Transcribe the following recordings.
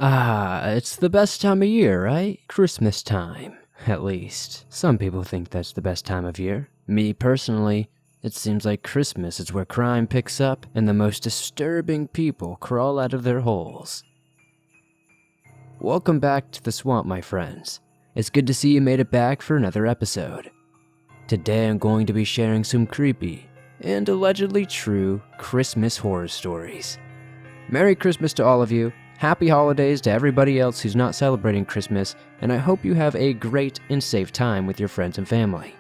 It's the best time of year, right? Christmas time, at least. Some people think that's the best time of year. Me personally, it seems like Christmas is where crime picks up and the most disturbing people crawl out of their holes. Welcome back to the swamp, my friends. It's good to see you made it back for another episode. Today I'm going to be sharing some creepy and allegedly true Christmas horror stories. Merry Christmas to all of you. Happy holidays to everybody else who's not celebrating Christmas, and I hope you have a great and safe time with your friends and family.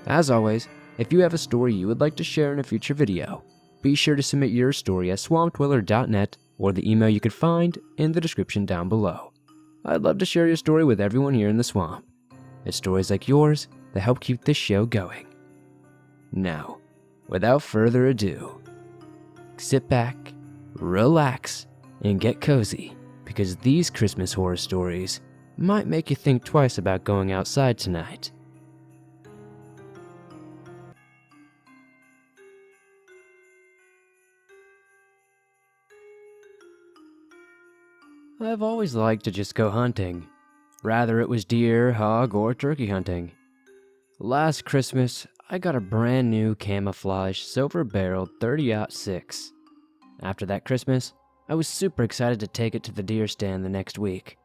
As always, if you have a story you would like to share in a future video, be sure to submit your story at swampdweller.net or the email you could find in the description down below. I'd love to share your story with everyone here in the swamp. It's stories like yours that help keep this show going. Now, without further ado, sit back, relax, and get cozy, because these Christmas horror stories might make you think twice about going outside tonight. I've always liked to just go hunting, rather it was deer, hog, or turkey hunting. Last Christmas, I got a brand new camouflage silver-barreled 30-06. After that Christmas, I was super excited to take it to the deer stand the next week.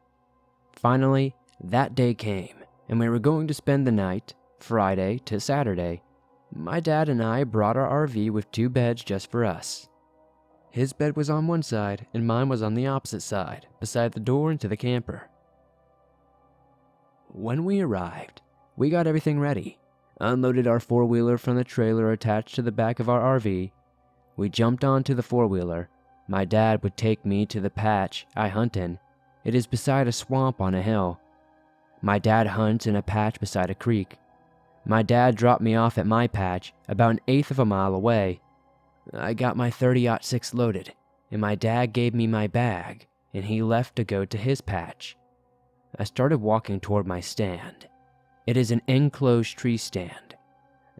Finally, that day came, and we were going to spend the night, Friday to Saturday. My dad and I brought our RV with 2 beds just for us. His bed was on one side, and mine was on the opposite side, beside the door into the camper. When we arrived, we got everything ready, unloaded our 4-wheeler from the trailer attached to the back of our RV. We jumped onto the 4-wheeler. My dad would take me to the patch I hunt in. It is beside a swamp on a hill. My dad hunts in a patch beside a creek. My dad dropped me off at my patch about 1/8 of a mile away. I got my 30-06 loaded, and my dad gave me my bag, and he left to go to his patch. I started walking toward my stand. It is an enclosed tree stand.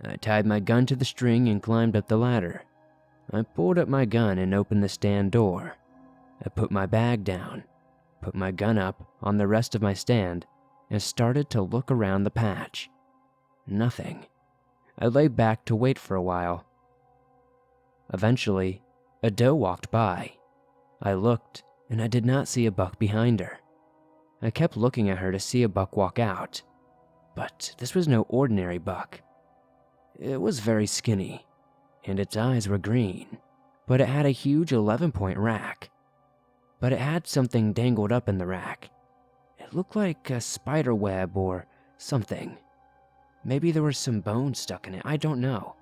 I tied my gun to the string and climbed up the ladder. I pulled up my gun and opened the stand door. I put my bag down, put my gun up on the rest of my stand, and started to look around the patch. Nothing. I lay back to wait for a while. Eventually, a doe walked by. I looked, and I did not see a buck behind her. I kept looking at her to see a buck walk out, but this was no ordinary buck. It was very skinny, and its eyes were green, but it had a huge 11-point rack. But it had something dangled up in the rack. It looked like a spider web or something. Maybe there was some bone stuck in it, I don't know.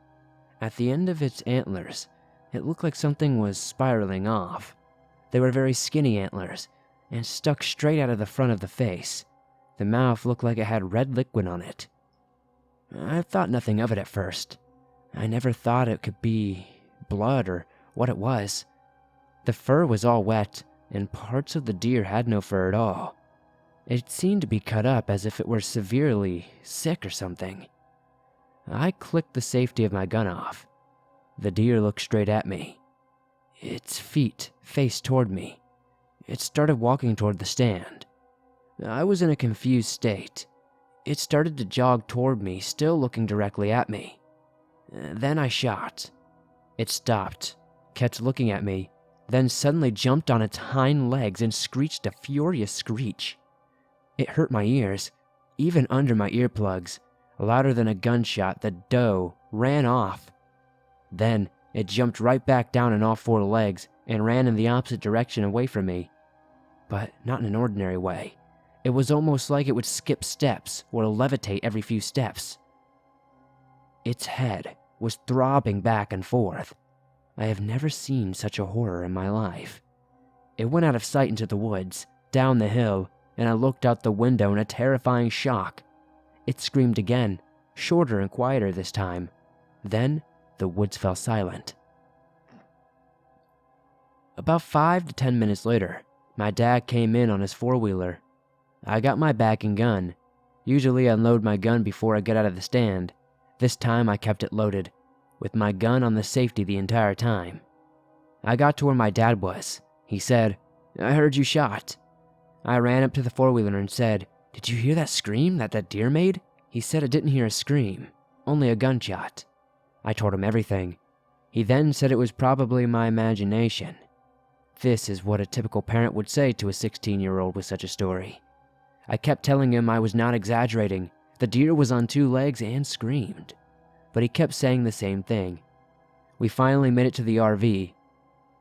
At the end of its antlers, it looked like something was spiraling off. They were very skinny antlers, and stuck straight out of the front of the face. The mouth looked like it had red liquid on it. I thought nothing of it at first. I never thought it could be blood or what it was. The fur was all wet, and parts of the deer had no fur at all. It seemed to be cut up as if it were severely sick or something. I clicked the safety of my gun off. The deer looked straight at me. Its feet faced toward me. It started walking toward the stand. I was in a confused state. It started to jog toward me, still looking directly at me. Then I shot. It stopped, kept looking at me, then suddenly jumped on its hind legs and screeched a furious screech. It hurt my ears, even under my earplugs. Louder than a gunshot, the doe ran off. Then it jumped right back down on all 4 legs and ran in the opposite direction away from me. But not in an ordinary way. It was almost like it would skip steps or levitate every few steps. Its head was throbbing back and forth. I have never seen such a horror in my life. It went out of sight into the woods, down the hill, and I looked out the window in a terrifying shock. It screamed again, shorter and quieter this time. Then the woods fell silent. About 5 to 10 minutes later, my dad came in on his 4-wheeler. I got my bag and gun. Usually I unload my gun before I get out of the stand. This time I kept it loaded, with my gun on the safety the entire time. I got to where my dad was. He said, I heard you shot." I ran up to the four-wheeler and said, "Did you hear that scream that deer made?" He said I didn't hear a scream, only a gunshot. I told him everything. He then said it was probably my imagination. This is what a typical parent would say to a 16-year-old with such a story. I kept telling him I was not exaggerating. The deer was on 2 legs and screamed. But he kept saying the same thing. We finally made it to the RV.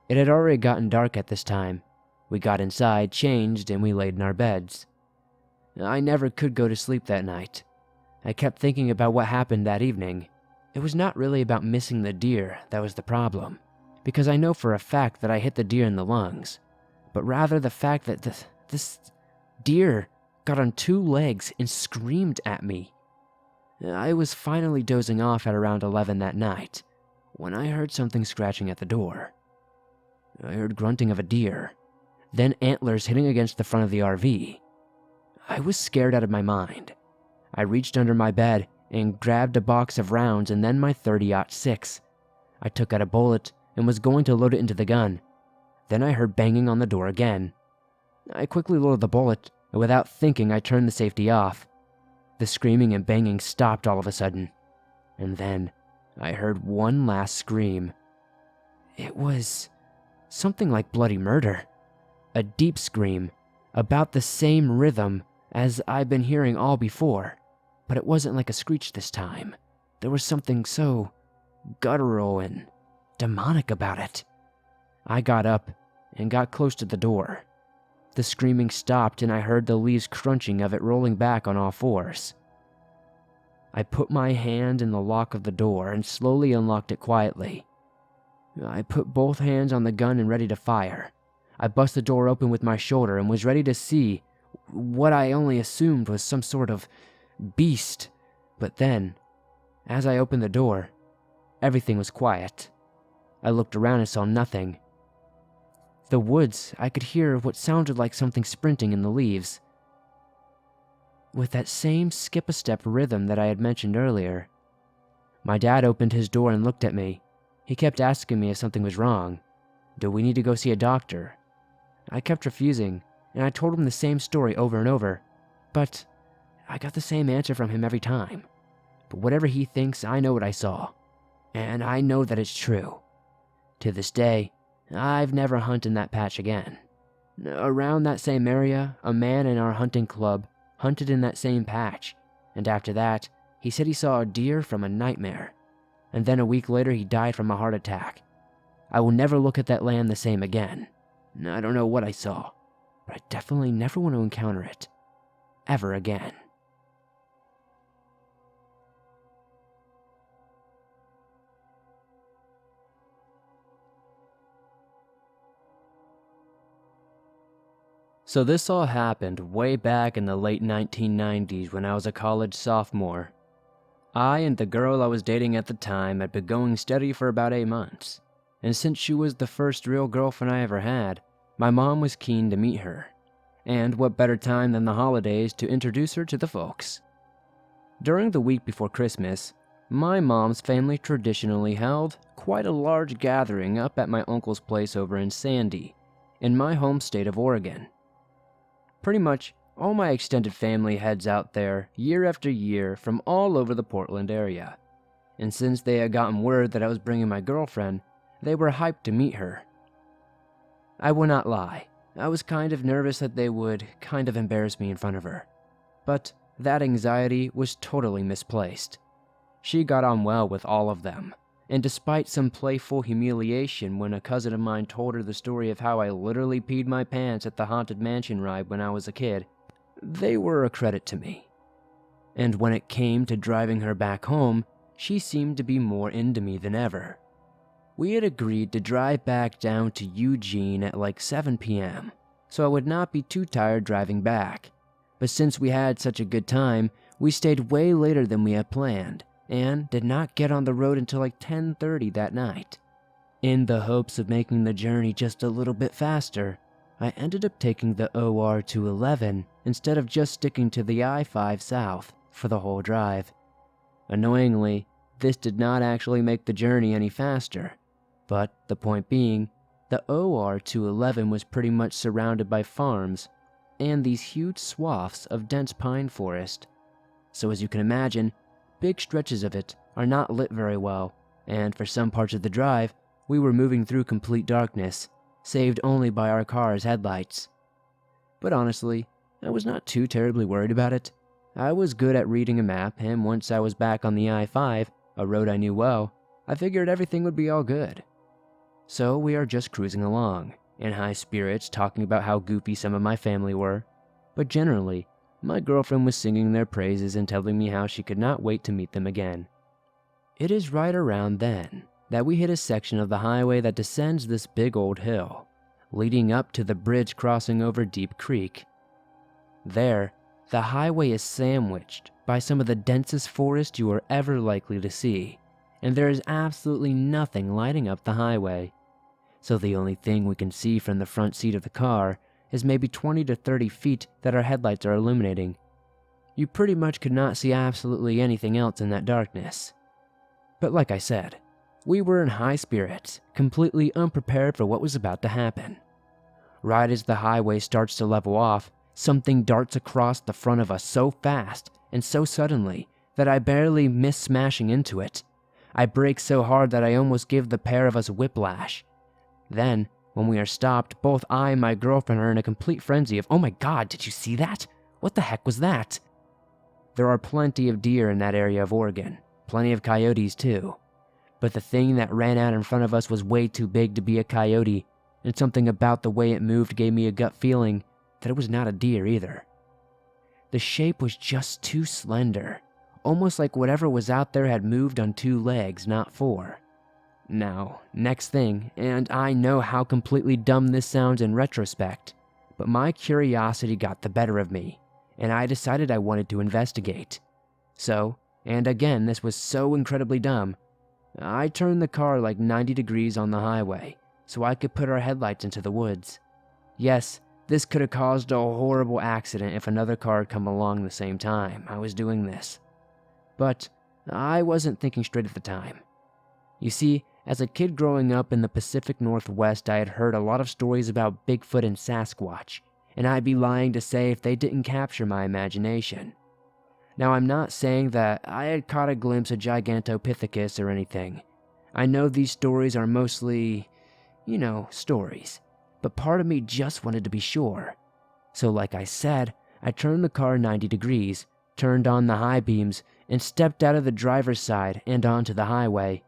It had already gotten dark at this time. We got inside, changed, and we laid in our beds. I never could go to sleep that night. I kept thinking about what happened that evening. It was not really about missing the deer that was the problem, because I know for a fact that I hit the deer in the lungs, but rather the fact that this deer got on 2 legs and screamed at me. I was finally dozing off at around 11 that night when I heard something scratching at the door. I heard grunting of a deer, then antlers hitting against the front of the RV. I was scared out of my mind. I reached under my bed and grabbed a box of rounds and then my .30-06. I took out a bullet and was going to load it into the gun. Then I heard banging on the door again. I quickly loaded the bullet, and without thinking I turned the safety off. The screaming and banging stopped all of a sudden. And then I heard one last scream. It was something like bloody murder. A deep scream, about the same rhythm as I'd been hearing all before. But it wasn't like a screech this time. There was something so guttural and demonic about it. I got up and got close to the door. The screaming stopped and I heard the leaves crunching of it rolling back on all fours. I put my hand in the lock of the door and slowly unlocked it quietly. I put both hands on the gun and ready to fire. I bust the door open with my shoulder and was ready to see what I only assumed was some sort of beast. But then, as I opened the door, everything was quiet. I looked around and saw nothing. The woods, I could hear what sounded like something sprinting in the leaves. With that same skip-a-step rhythm that I had mentioned earlier. My dad opened his door and looked at me. He kept asking me if something was wrong. Do we need to go see a doctor? I kept refusing, and I told him the same story over and over, but I got the same answer from him every time. But whatever he thinks, I know what I saw, and I know that it's true. To this day, I've never hunted in that patch again. Around that same area, a man in our hunting club hunted in that same patch, and after that, he said he saw a deer from a nightmare, and then a week later he died from a heart attack. I will never look at that land the same again. I don't know what I saw, but I definitely never want to encounter it ever again. So this all happened way back in the late 1990s when I was a college sophomore. I and the girl I was dating at the time had been going steady for about 8 months, and since she was the first real girlfriend I ever had, my mom was keen to meet her. And what better time than the holidays to introduce her to the folks. During the week before Christmas, my mom's family traditionally held quite a large gathering up at my uncle's place over in Sandy, in my home state of Oregon. Pretty much all my extended family heads out there year after year from all over the Portland area. And since they had gotten word that I was bringing my girlfriend, they were hyped to meet her. I will not lie, I was kind of nervous that they would kind of embarrass me in front of her. But that anxiety was totally misplaced. She got on well with all of them, and despite some playful humiliation when a cousin of mine told her the story of how I literally peed my pants at the Haunted Mansion ride when I was a kid, they were a credit to me. And when it came to driving her back home, she seemed to be more into me than ever. We had agreed to drive back down to Eugene at like 7 p.m., so I would not be too tired driving back. But since we had such a good time, we stayed way later than we had planned, and did not get on the road until like 10:30 that night. In the hopes of making the journey just a little bit faster, I ended up taking the OR 211 instead of just sticking to the I-5 south for the whole drive. Annoyingly, this did not actually make the journey any faster, but the point being The OR-211 was pretty much surrounded by farms and these huge swaths of dense pine forest. So as you can imagine, big stretches of it are not lit very well, and for some parts of the drive, we were moving through complete darkness, saved only by our car's headlights. But honestly, I was not too terribly worried about it. I was good at reading a map, and once I was back on the I-5, a road I knew well, I figured everything would be all good. So we are just cruising along, in high spirits, talking about how goofy some of my family were, but generally, my girlfriend was singing their praises and telling me how she could not wait to meet them again. It is right around then that we hit a section of the highway that descends this big old hill, leading up to the bridge crossing over Deep Creek. There, the highway is sandwiched by some of the densest forest you are ever likely to see, and there is absolutely nothing lighting up the highway. So the only thing we can see from the front seat of the car is maybe 20 to 30 feet that our headlights are illuminating. You pretty much could not see absolutely anything else in that darkness. But like I said, we were in high spirits, completely unprepared for what was about to happen. Right as the highway starts to level off, something darts across the front of us so fast and so suddenly that I barely miss smashing into it. I brake so hard that I almost give the pair of us whiplash. Then, when we are stopped, both I and my girlfriend are in a complete frenzy of, "Oh my God, did you see that? What the heck was that?" There are plenty of deer in that area of Oregon, plenty of coyotes too. But the thing that ran out in front of us was way too big to be a coyote, and something about the way it moved gave me a gut feeling that it was not a deer either. The shape was just too slender, almost like whatever was out there had moved on 2 legs, not 4. Now, next thing, and I know how completely dumb this sounds in retrospect, but my curiosity got the better of me, and I decided I wanted to investigate. So, and again this was so incredibly dumb, I turned the car like 90 degrees on the highway, so I could put our headlights into the woods. Yes, this could have caused a horrible accident if another car had come along the same time I was doing this. But I wasn't thinking straight at the time. You see, as a kid growing up in the Pacific Northwest, I had heard a lot of stories about Bigfoot and Sasquatch, and I'd be lying to say if they didn't capture my imagination. Now, I'm not saying that I had caught a glimpse of Gigantopithecus or anything. I know these stories are mostly, stories, but part of me just wanted to be sure. So like I said, I turned the car 90 degrees, turned on the high beams, and stepped out of the driver's side and onto the highway.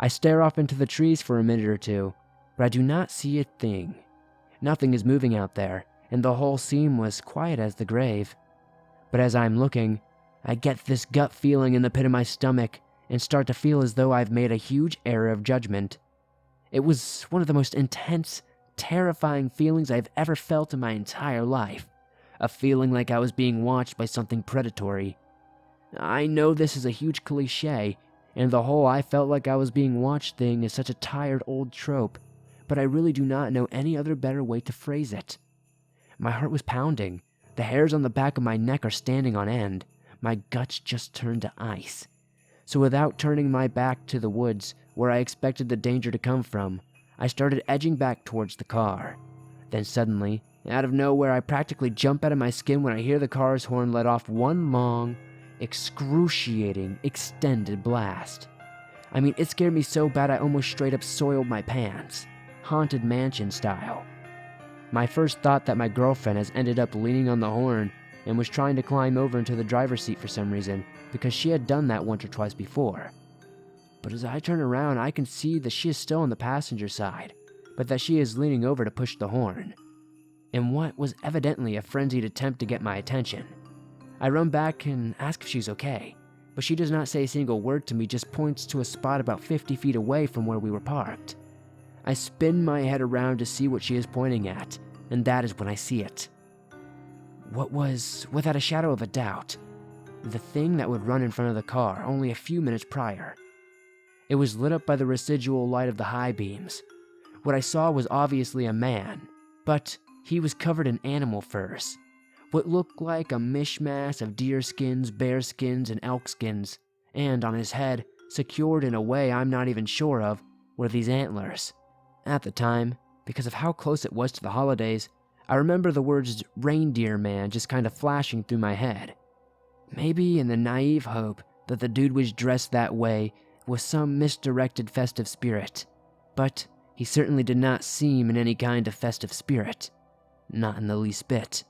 I stare off into the trees for a minute or two, but I do not see a thing. Nothing is moving out there, and the whole scene was quiet as the grave. But as I'm looking, I get this gut feeling in the pit of my stomach and start to feel as though I've made a huge error of judgment. It was one of the most intense, terrifying feelings I've ever felt in my entire life. A feeling like I was being watched by something predatory. I know this is a huge cliche, and the whole "I felt like I was being watched" thing is such a tired old trope, but I really do not know any other better way to phrase it. My heart was pounding. The hairs on the back of my neck are standing on end. My guts just turned to ice. So without turning my back to the woods, where I expected the danger to come from, I started edging back towards the car. Then suddenly, out of nowhere, I practically jump out of my skin when I hear the car's horn let off one long, excruciating, extended blast. I mean, it scared me so bad I almost straight up soiled my pants, Haunted Mansion style. My first thought that my girlfriend has ended up leaning on the horn and was trying to climb over into the driver's seat for some reason, because she had done that once or twice before. But as I turn around, I can see that she is still on the passenger side, but that she is leaning over to push the horn, in what was evidently a frenzied attempt to get my attention. I run back and ask if she's okay, but she does not say a single word to me, just points to a spot about 50 feet away from where we were parked. I spin my head around to see what she is pointing at, and that is when I see it. What was, without a shadow of a doubt, the thing that would run in front of the car only a few minutes prior. It was lit up by the residual light of the high beams. What I saw was obviously a man, but he was covered in animal furs. What looked like a mishmash of deer skins, bear skins, and elk skins, and on his head, secured in a way I'm not even sure of, were these antlers. At the time, because of how close it was to the holidays, I remember the words reindeer man just kind of flashing through my head. Maybe in the naive hope that the dude was dressed that way with some misdirected festive spirit. But he certainly did not seem in any kind of festive spirit. Not in the least bit.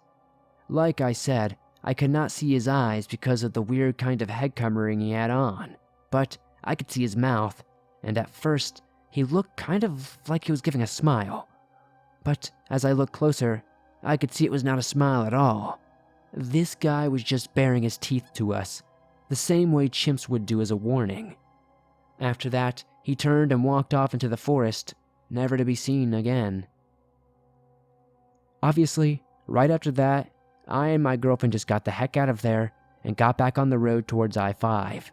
Like I said, I could not see his eyes because of the weird kind of head covering he had on, but I could see his mouth, and at first, he looked kind of like he was giving a smile. But as I looked closer, I could see it was not a smile at all. This guy was just baring his teeth to us, the same way chimps would do as a warning. After that, he turned and walked off into the forest, never to be seen again. Obviously, right after that, I and my girlfriend just got the heck out of there and got back on the road towards I-5.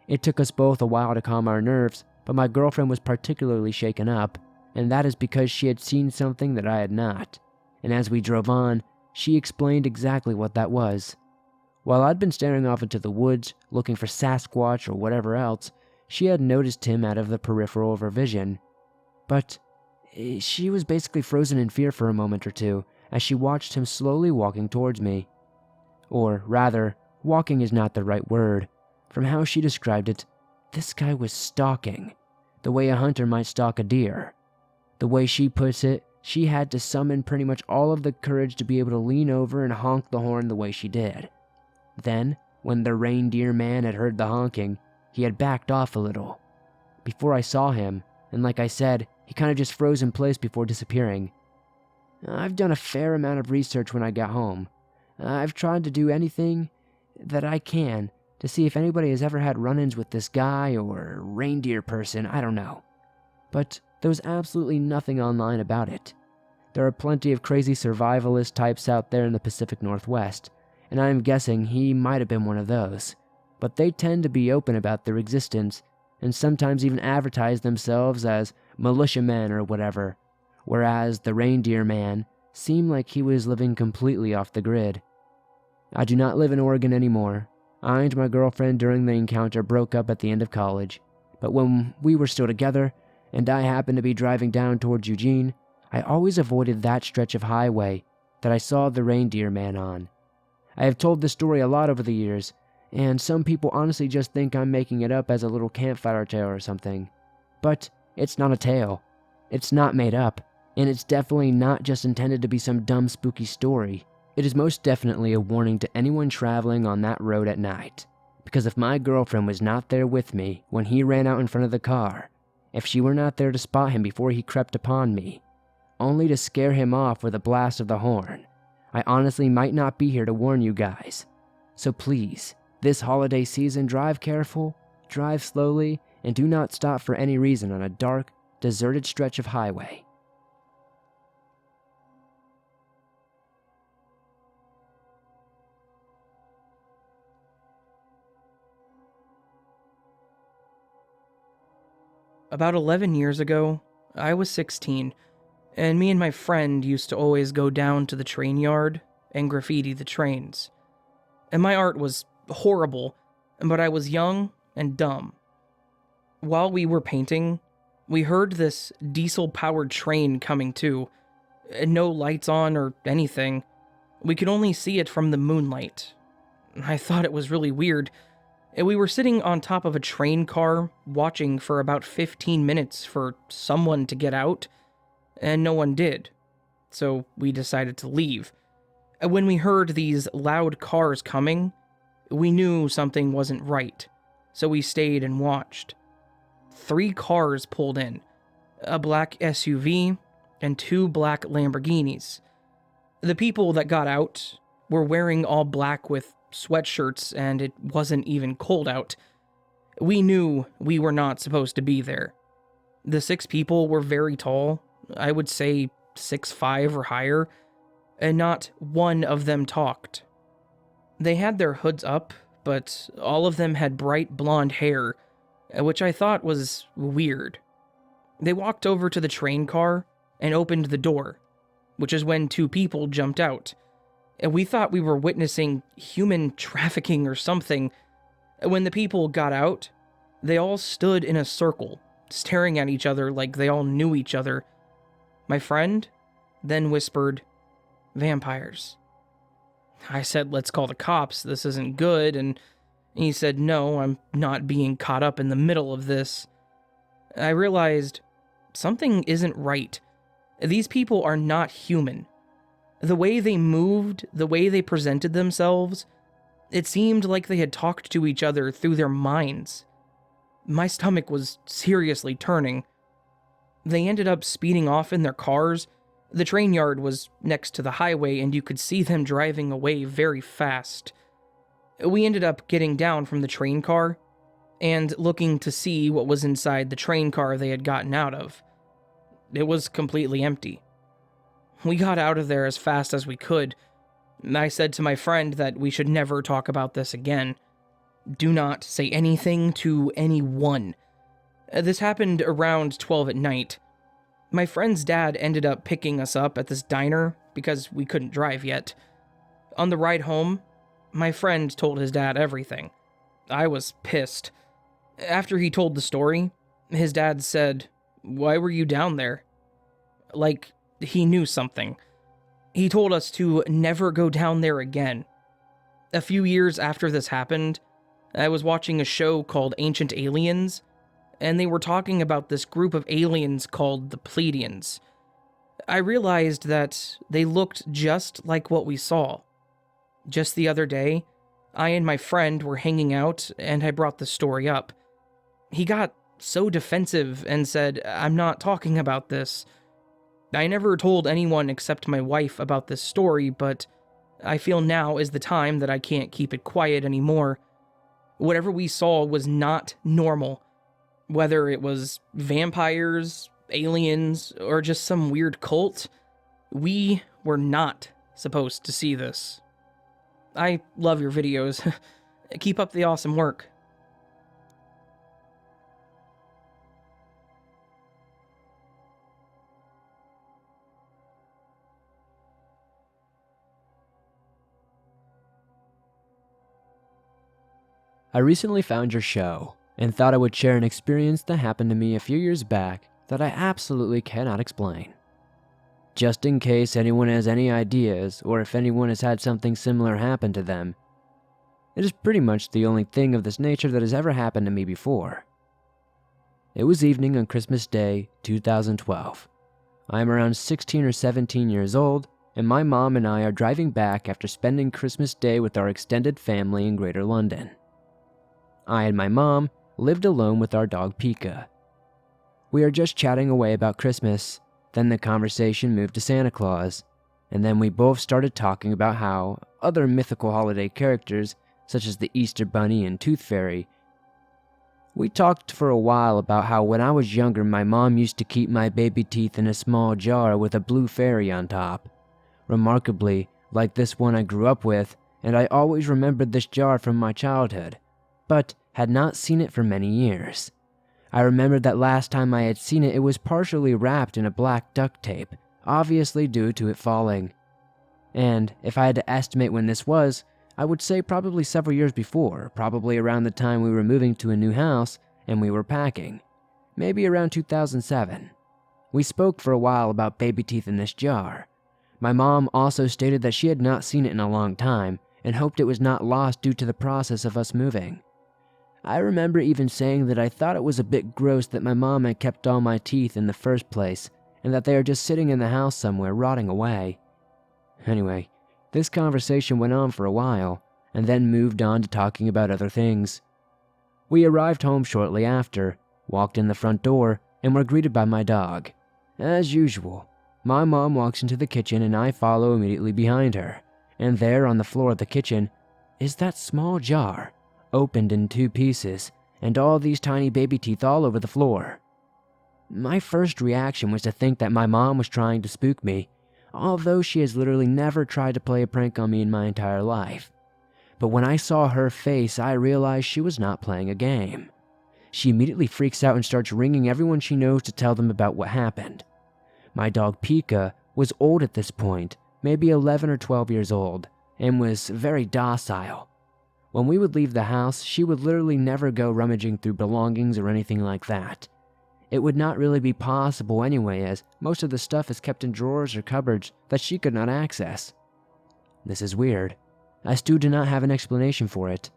It took us both a while to calm our nerves, but my girlfriend was particularly shaken up, and that is because she had seen something that I had not. And as we drove on, she explained exactly what that was. While I'd been staring off into the woods, looking for Sasquatch or whatever else, she had noticed him out of the peripheral of her vision. But she was basically frozen in fear for a moment or two as she watched him slowly walking towards me. Or rather, walking is not the right word. From how she described it, this guy was stalking, the way a hunter might stalk a deer. The way she puts it, she had to summon pretty much all of the courage to be able to lean over and honk the horn the way she did. Then, when the reindeer man had heard the honking, he had backed off a little. Before I saw him, and like I said, he kind of just froze in place before disappearing. I've done a fair amount of research when I got home. I've tried to do anything that I can to see if anybody has ever had run-ins with this guy or reindeer person, I don't know. But there was absolutely nothing online about it. There are plenty of crazy survivalist types out there in the Pacific Northwest, and I'm guessing he might have been one of those. But they tend to be open about their existence, and sometimes even advertise themselves as militiamen or whatever, whereas the reindeer man seemed like he was living completely off the grid. I do not live in Oregon anymore. I and my girlfriend during the encounter broke up at the end of college, but when we were still together, and I happened to be driving down towards Eugene, I always avoided that stretch of highway that I saw the reindeer man on. I have told this story a lot over the years, and some people honestly just think I'm making it up as a little campfire tale or something. But it's not a tale. It's not made up, and it's definitely not just intended to be some dumb spooky story. It is most definitely a warning to anyone traveling on that road at night. Because if my girlfriend was not there with me when he ran out in front of the car, if she were not there to spot him before he crept upon me, only to scare him off with a blast of the horn, I honestly might not be here to warn you guys. So please, this holiday season, drive careful, drive slowly, and do not stop for any reason on a dark, deserted stretch of highway. About 11 years ago, I was 16, and me and my friend used to always go down to the train yard and graffiti the trains. And my art was horrible, but I was young and dumb. While we were painting, we heard this diesel-powered train coming too, and no lights on or anything. We could only see it from the moonlight. I thought it was really weird. We were sitting on top of a train car, watching for about 15 minutes for someone to get out, and no one did. So we decided to leave. When we heard these loud cars coming, we knew something wasn't right, so we stayed and watched. 3 cars pulled in, a black SUV and 2 black Lamborghinis. The people that got out were wearing all black with sweatshirts, and it wasn't even cold out. We knew we were not supposed to be there. The 6 people were very tall, I would say 6'5" or higher, and not one of them talked. They had their hoods up, but all of them had bright blonde hair, which I thought was weird. They walked over to the train car and opened the door, which is when 2 people jumped out. And we thought we were witnessing human trafficking or something. When the people got out, they all stood in a circle, staring at each other like they all knew each other, My friend then whispered, "Vampires." I said, "Let's call the cops. This isn't good." And he said, "No, I'm not being caught up in the middle of this." I realized something isn't right. These people are not human. The way they moved, the way they presented themselves, it seemed like they had talked to each other through their minds. My stomach was seriously turning. They ended up speeding off in their cars. The train yard was next to the highway, and you could see them driving away very fast. We ended up getting down from the train car and looking to see what was inside the train car they had gotten out of. It was completely empty. We got out of there as fast as we could. I said to my friend that we should never talk about this again. Do not say anything to anyone. This happened around 12 at night. My friend's dad ended up picking us up at this diner because we couldn't drive yet. On the ride home, my friend told his dad everything. I was pissed. After he told the story, his dad said, "Why were you down there?" Like he knew something. He told us to never go down there again. A few years after this happened, I was watching a show called Ancient Aliens, and they were talking about this group of aliens called the Pleiadians. I realized that they looked just like what we saw. Just the other day, I and my friend were hanging out, and I brought the story up. He got so defensive and said, "I'm not talking about this." I never told anyone except my wife about this story, but I feel now is the time that I can't keep it quiet anymore. Whatever we saw was not normal. Whether it was vampires, aliens, or just some weird cult, we were not supposed to see this. I love your videos. Keep up the awesome work. I recently found your show and thought I would share an experience that happened to me a few years back that I absolutely cannot explain. Just in case anyone has any ideas or if anyone has had something similar happen to them, it is pretty much the only thing of this nature that has ever happened to me before. It was evening on Christmas Day, 2012. I am around 16 or 17 years old, and my mom and I are driving back after spending Christmas Day with our extended family in Greater London. I and my mom lived alone with our dog Pika. We are just chatting away about Christmas, then the conversation moved to Santa Claus, and then we both started talking about how other mythical holiday characters, such as the Easter Bunny and Tooth Fairy. We talked for a while about how when I was younger my mom used to keep my baby teeth in a small jar with a blue fairy on top. Remarkably, like this one I grew up with, and I always remembered this jar from my childhood, but had not seen it for many years. I remembered that last time I had seen it, it was partially wrapped in a black duct tape, obviously due to it falling. And if I had to estimate when this was, I would say probably several years before, probably around the time we were moving to a new house and we were packing. Maybe around 2007. We spoke for a while about baby teeth in this jar. My mom also stated that she had not seen it in a long time and hoped it was not lost due to the process of us moving. I remember even saying that I thought it was a bit gross that my mom had kept all my teeth in the first place and that they are just sitting in the house somewhere rotting away. Anyway, this conversation went on for a while and then moved on to talking about other things. We arrived home shortly after, walked in the front door, and were greeted by my dog. As usual, my mom walks into the kitchen and I follow immediately behind her, and there on the floor of the kitchen is that small jar, opened in 2 pieces, and all these tiny baby teeth all over the floor. My first reaction was to think that my mom was trying to spook me, although she has literally never tried to play a prank on me in my entire life. But when I saw her face, I realized she was not playing a game. She immediately freaks out and starts ringing everyone she knows to tell them about what happened. My dog Pika was old at this point, maybe 11 or 12 years old, and was very docile. When we would leave the house, she would literally never go rummaging through belongings or anything like that. it would not really be possible anyway, as most of the stuff is kept in drawers or cupboards that she could not access. This is weird. I still do not have an explanation for it.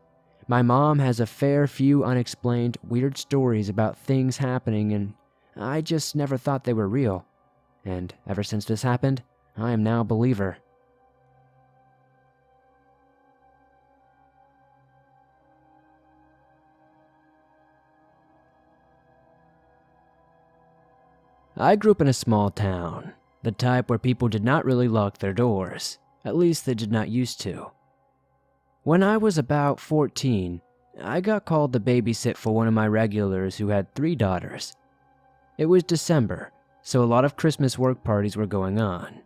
My mom has a fair few unexplained, weird stories about things happening, and I just never thought they were real. And ever since this happened, I am now a believer. I grew up in a small town, the type where people did not really lock their doors. At least they did not used to. When I was about 14, I got called to babysit for one of my regulars who had 3 daughters. It was December, so a lot of Christmas work parties were going on.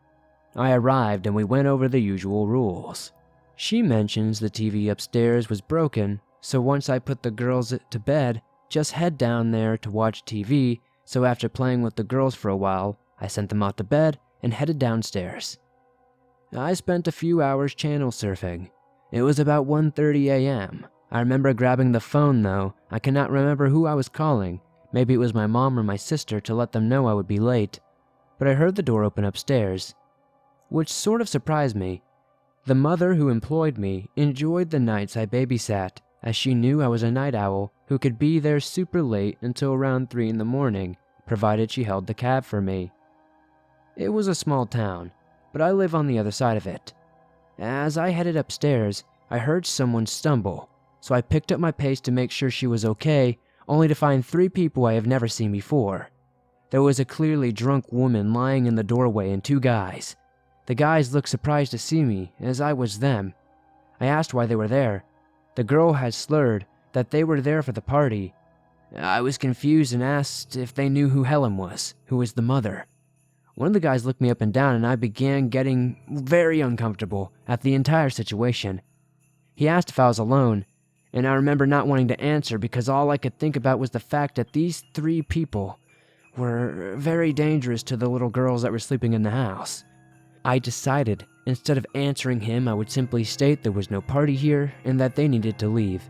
I arrived and we went over the usual rules. She mentions the TV upstairs was broken, so once I put the girls to bed, just head down there to watch TV, so after playing with the girls for a while, I sent them out to bed and headed downstairs. I spent a few hours channel surfing. It was about 1:30 a.m. I remember grabbing the phone though. I cannot remember who I was calling. Maybe it was my mom or my sister to let them know I would be late. But I heard the door open upstairs, which sort of surprised me. The mother who employed me enjoyed the nights I babysat, as she knew I was a night owl who could be there super late until around 3 in the morning, provided she held the cab for me. It was a small town, but I live on the other side of it. As I headed upstairs, I heard someone stumble, so I picked up my pace to make sure she was okay, only to find 3 people I have never seen before. There was a clearly drunk woman lying in the doorway and 2 guys. The guys looked surprised to see me, as I was them. I asked why they were there. The girl had slurred that they were there for the party. I was confused and asked if they knew who Helen was, who was the mother. One of the guys looked me up and down and I began getting very uncomfortable at the entire situation. He asked if I was alone, and I remember not wanting to answer because all I could think about was the fact that these 3 people were very dangerous to the little girls that were sleeping in the house. I decided, instead of answering him, I would simply state there was no party here and that they needed to leave.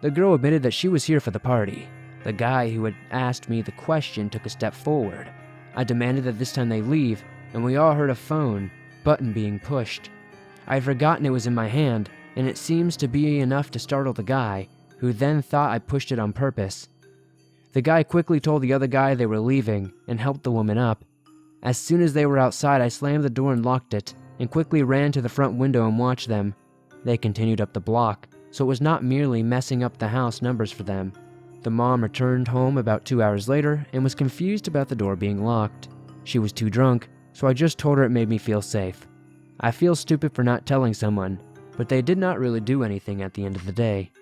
The girl admitted that she was here for the party. The guy who had asked me the question took a step forward. I demanded that this time they leave, and we all heard a phone button being pushed. I had forgotten it was in my hand, and it seems to be enough to startle the guy, who then thought I pushed it on purpose. The guy quickly told the other guy they were leaving and helped the woman up. As soon as they were outside, I slammed the door and locked it, and quickly ran to the front window and watched them. They continued up the block, so it was not merely messing up the house numbers for them. The mom returned home about 2 hours later and was confused about the door being locked. She was too drunk, so I just told her it made me feel safe. I feel stupid for not telling someone, but they did not really do anything at the end of the day.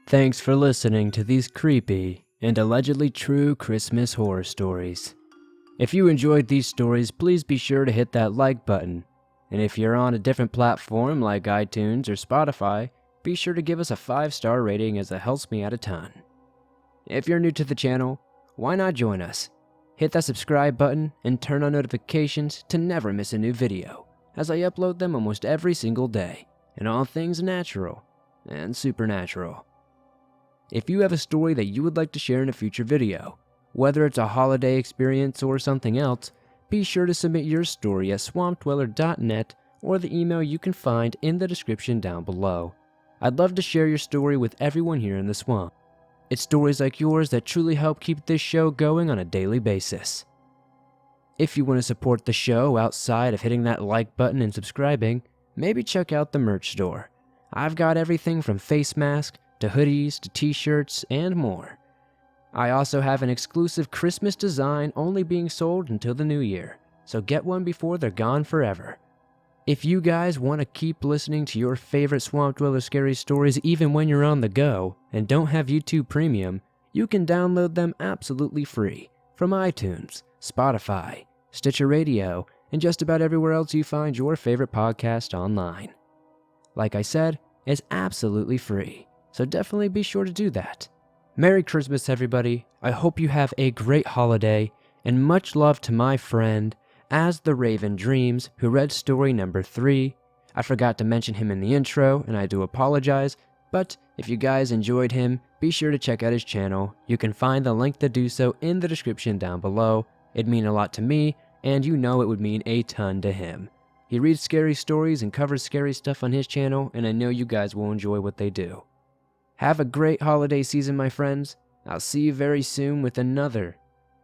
Thanks for listening to these creepy and allegedly true Christmas horror stories. If you enjoyed these stories, please be sure to hit that like button. And if you're on a different platform like iTunes or Spotify, be sure to give us a 5-star rating as it helps me out a ton. If you're new to the channel, why not join us? Hit that subscribe button and turn on notifications to never miss a new video, as I upload them almost every single day, and all things natural and supernatural. If you have a story that you would like to share in a future video, whether it's a holiday experience or something else, be sure to submit your story at swampdweller.net or the email you can find in the description down below. I'd love to share your story with everyone here in the swamp. It's stories like yours that truly help keep this show going on a daily basis. If you want to support the show outside of hitting that like button and subscribing, maybe check out the merch store. I've got everything from face masks to hoodies to t-shirts and more. I also have an exclusive Christmas design only being sold until the new year, so get one before they're gone forever. If you guys want to keep listening to your favorite Swamp Dweller scary stories even when you're on the go and don't have YouTube Premium, you can download them absolutely free from iTunes, Spotify, Stitcher Radio, and just about everywhere else you find your favorite podcast online. Like I said, it's absolutely free, so definitely be sure to do that. Merry Christmas, everybody. I hope you have a great holiday, and much love to my friend, As the Raven Dreams, who read story number 3. I forgot to mention him in the intro, and I do apologize, but if you guys enjoyed him, be sure to check out his channel. You can find the link to do so in the description down below. It'd mean a lot to me, and you know it would mean a ton to him. He reads scary stories and covers scary stuff on his channel, and I know you guys will enjoy what they do. Have a great holiday season, my friends. I'll see you very soon with another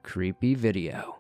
creepy video.